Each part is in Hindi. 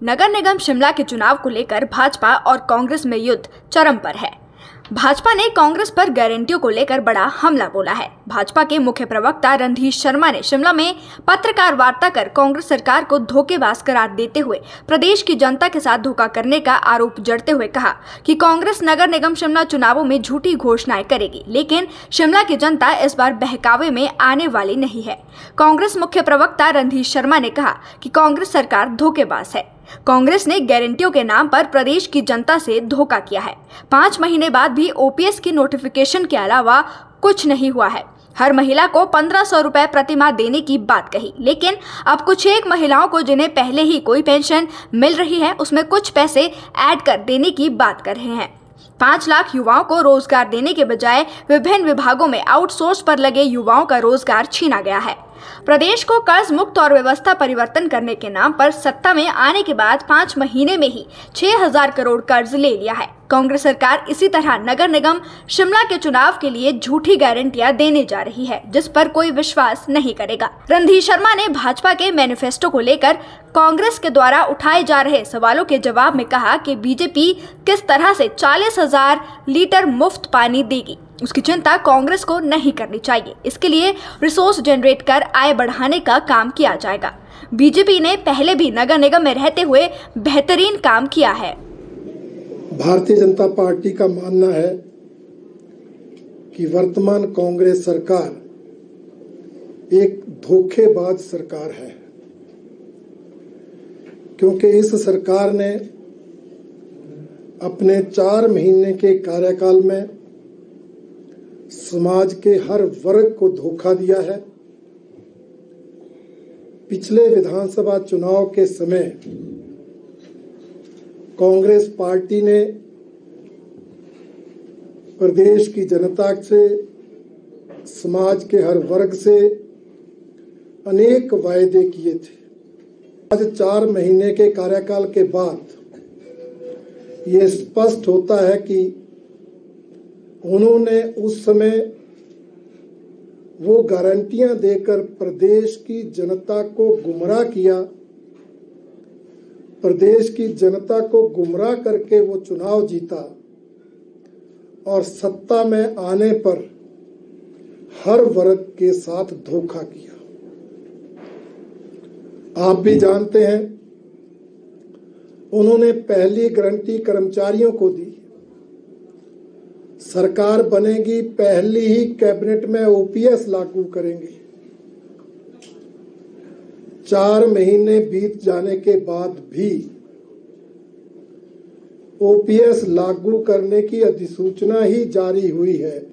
नगर निगम शिमला के चुनाव को लेकर भाजपा और कांग्रेस में युद्ध चरम पर है। भाजपा ने कांग्रेस पर गारंटियों को लेकर बड़ा हमला बोला है। भाजपा के मुख्य प्रवक्ता रणधीर शर्मा ने शिमला में पत्रकार वार्ता कर कांग्रेस सरकार को धोखेबाज करार देते हुए प्रदेश की जनता के साथ धोखा करने का आरोप जड़ते हुए कहा कि कांग्रेस नगर निगम शिमला चुनावों में झूठी घोषणाएं करेगी, लेकिन शिमला की जनता इस बार बहकावे में आने वाली नहीं है। कांग्रेस मुख्य प्रवक्ता रणधीर शर्मा ने कहा कि कांग्रेस सरकार धोखेबाज है। कांग्रेस ने गारंटियों के नाम पर प्रदेश की जनता से धोखा किया है। 5 महीने बाद भी ओपीएस की नोटिफिकेशन के अलावा कुछ नहीं हुआ है। हर महिला को 1500 रुपए प्रतिमाह देने की बात कही, लेकिन अब कुछ एक महिलाओं को जिन्हें पहले ही कोई पेंशन मिल रही है उसमें कुछ पैसे ऐड कर देने की बात कर रहे हैं। 5 लाख युवाओं को रोजगार देने के बजाय विभिन्न विभागों में आउटसोर्स पर लगे युवाओं का रोजगार छीना गया है। प्रदेश को कर्ज मुक्त और व्यवस्था परिवर्तन करने के नाम पर सत्ता में आने के बाद 5 महीने में ही 6000 करोड़ कर्ज ले लिया है। कांग्रेस सरकार इसी तरह नगर निगम शिमला के चुनाव के लिए झूठी गारंटियां देने जा रही है, जिस पर कोई विश्वास नहीं करेगा। रणधीर शर्मा ने भाजपा के मैनिफेस्टो को लेकर कांग्रेस के द्वारा उठाए जा रहे सवालों के जवाब में कहा कि बीजेपी किस तरह से 40,000 लीटर मुफ्त पानी देगी, उसकी चिंता कांग्रेस को नहीं करनी चाहिए। इसके लिए रिसोर्स जनरेट कर आय बढ़ाने का काम किया जाएगा। बीजेपी ने पहले भी नगर निगम में रहते हुए बेहतरीन काम किया है। भारतीय जनता पार्टी का मानना है कि वर्तमान कांग्रेस सरकार एक धोखेबाज सरकार है, क्योंकि इस सरकार ने अपने 4 महीने के कार्यकाल में समाज के हर वर्ग को धोखा दिया है। पिछले विधानसभा चुनाव के समय कांग्रेस पार्टी ने प्रदेश की जनता से, समाज के हर वर्ग से अनेक वायदे किए थे। आज 4 महीने के कार्यकाल के बाद ये स्पष्ट होता है कि उन्होंने उस समय वो गारंटियां देकर प्रदेश की जनता को गुमराह किया। प्रदेश की जनता को गुमराह करके वो चुनाव जीता और सत्ता में आने पर हर वर्ग के साथ धोखा किया। आप भी जानते हैं, उन्होंने पहली गारंटी कर्मचारियों को दी। सरकार बनेगी, पहली ही कैबिनेट में ओपीएस लागू करेंगे। 4 महीने बीत जाने के बाद भी ओपीएस लागू करने की अधिसूचना ही जारी हुई है,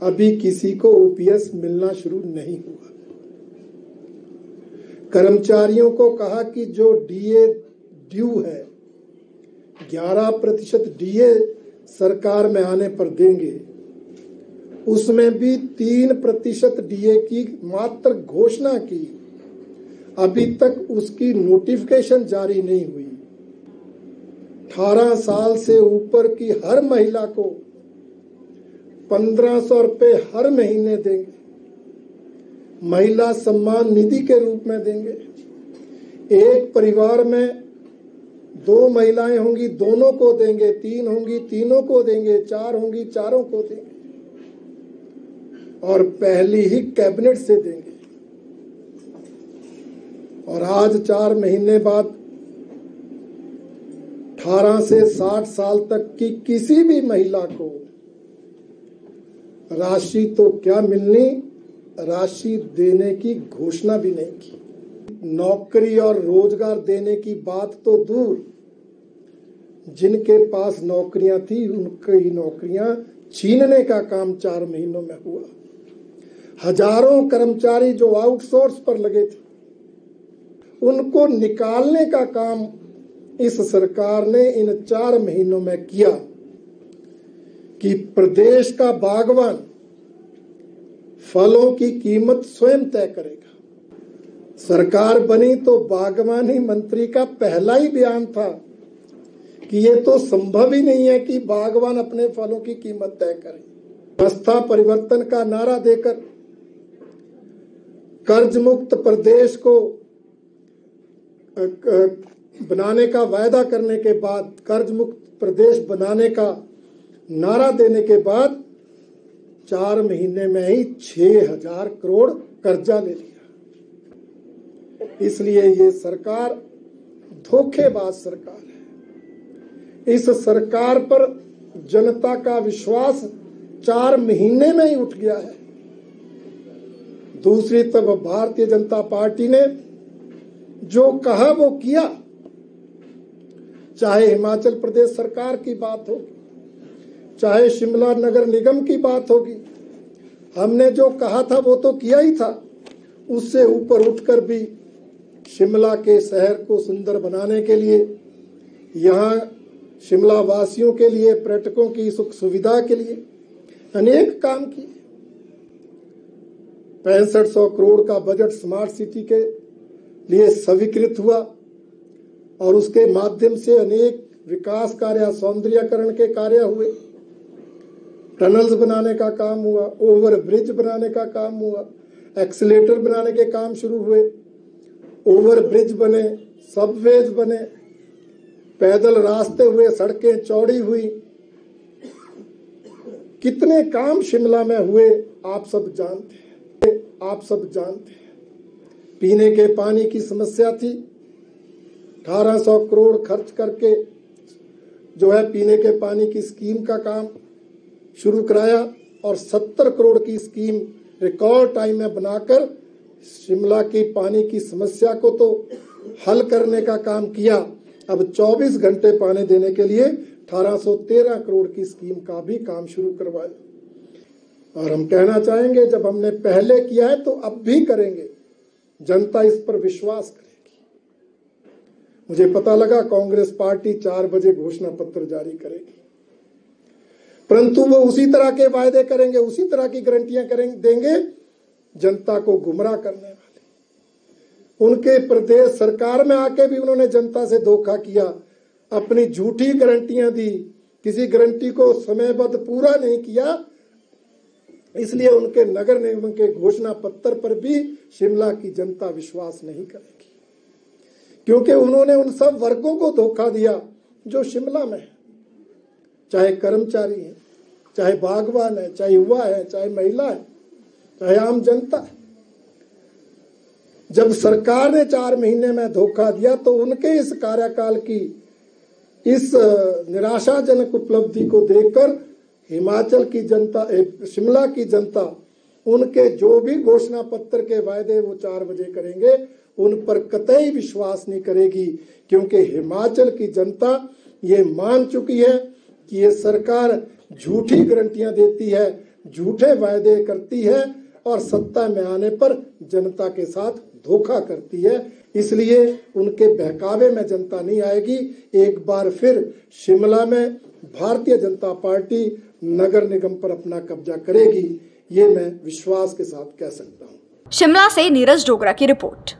अभी किसी को ओपीएस मिलना शुरू नहीं हुआ। कर्मचारियों को कहा कि जो डीए ड्यू है 11% डीए सरकार में आने पर देंगे, उसमें भी 3% डीए की मात्र घोषणा की, अभी तक उसकी नोटिफिकेशन जारी नहीं हुई। 18 साल से ऊपर की हर महिला को 1500 रुपए हर महीने देंगे, महिला सम्मान निधि के रूप में देंगे। एक परिवार में 2 महिलाएं होंगी, दोनों को देंगे, 3 होंगी, तीनों को देंगे, 4 होंगी, चारों को देंगे, और पहली ही कैबिनेट से देंगे। और आज 4 महीने बाद 18 से 60 साल तक की किसी भी महिला को राशि तो क्या मिलनी, राशि देने की घोषणा भी नहीं की। नौकरी और रोजगार देने की बात तो दूर, जिनके पास नौकरियां थी उनकी नौकरियां छीनने का काम 4 महीनों में हुआ। हजारों कर्मचारी जो आउटसोर्स पर लगे थे उनको निकालने का काम इस सरकार ने इन 4 महीनों में किया कि प्रदेश का बागवान फलों की कीमत स्वयं तय करेगा। सरकार बनी तो बागवानी मंत्री का पहला ही बयान था कि ये तो संभव ही नहीं है कि बागवान अपने फलों की कीमत तय करे। व्यवस्था परिवर्तन का नारा देकर कर्ज मुक्त प्रदेश को बनाने का वायदा करने के बाद, कर्ज मुक्त प्रदेश बनाने का नारा देने के बाद 4 महीने में ही 6,000 करोड़ कर्जा ले लिया। इसलिए ये सरकार धोखेबाज सरकार है। इस सरकार पर जनता का विश्वास 4 महीने में ही उठ गया है। दूसरी तरफ भारतीय जनता पार्टी ने जो कहा वो किया। चाहे हिमाचल प्रदेश सरकार की बात होगी, चाहे शिमला नगर निगम की बात होगी, हमने जो कहा था वो तो किया ही था। उससे ऊपर उठकर भी शिमला के शहर को सुंदर बनाने के लिए, यहाँ शिमला वासियों के लिए, पर्यटकों की सुख सुविधा के लिए अनेक काम किए। 6500 करोड़ का बजट स्मार्ट सिटी के लिए स्वीकृत हुआ और उसके माध्यम से अनेक विकास कार्य, सौंदर्यीकरण के कार्य हुए। टनल्स बनाने का काम हुआ, ओवर ब्रिज बनाने का काम हुआ, एक्सीलेटर बनाने के काम शुरू हुए, ओवर ब्रिज बने, सबवेज बने, पैदल रास्ते हुए, सड़कें चौड़ी हुई। कितने काम शिमला में हुए आप सब जानते हैं। पीने के पानी की समस्या थी, 1800 करोड़ खर्च करके जो है पीने के पानी की स्कीम का काम शुरू कराया और 70 करोड़ की स्कीम रिकॉर्ड टाइम में बनाकर शिमला की पानी की समस्या को तो हल करने का काम किया। अब 24 घंटे पानी देने के लिए 1813 करोड़ की स्कीम का भी काम शुरू करवाया। और हम कहना चाहेंगे, जब हमने पहले किया है तो अब भी करेंगे। जनता इस पर विश्वास करेगी। मुझे पता लगा कांग्रेस पार्टी 4 बजे घोषणा पत्र जारी करेगी, परंतु वो उसी तरह के वायदे करेंगे, उसी तरह की गारंटियां देंगे जनता को गुमराह करने वाले। उनके प्रदेश सरकार में आके भी उन्होंने जनता से धोखा किया, अपनी झूठी गारंटियां दी, किसी गारंटी को समयबद्ध पूरा नहीं किया। इसलिए उनके नगर निगम के घोषणा पत्र पर भी शिमला की जनता विश्वास नहीं करेगी, क्योंकि उन्होंने उन सब वर्गों को धोखा दिया जो शिमला में है, चाहे कर्मचारी है, चाहे बागवान है, चाहे युवा है, चाहे महिला है, चाहे आम जनता है। जब सरकार ने 4 महीने में धोखा दिया तो उनके इस कार्यकाल की इस निराशाजनक उपलब्धि को देखकर हिमाचल की जनता, शिमला की जनता, उनके जो भी घोषणा पत्र के वायदे वो 4 बजे करेंगे उन पर कतई विश्वास नहीं करेगी, क्योंकि हिमाचल की जनता ये मान चुकी है कि ये सरकार झूठी गारंटियां देती है, झूठे वायदे करती है और सत्ता में आने पर जनता के साथ धोखा करती है। इसलिए उनके बहकावे में जनता नहीं आएगी। एक बार फिर शिमला में भारतीय जनता पार्टी नगर निगम पर अपना कब्जा करेगी, ये मैं विश्वास के साथ कह सकता हूँ। शिमला से नीरज डोगरा की रिपोर्ट।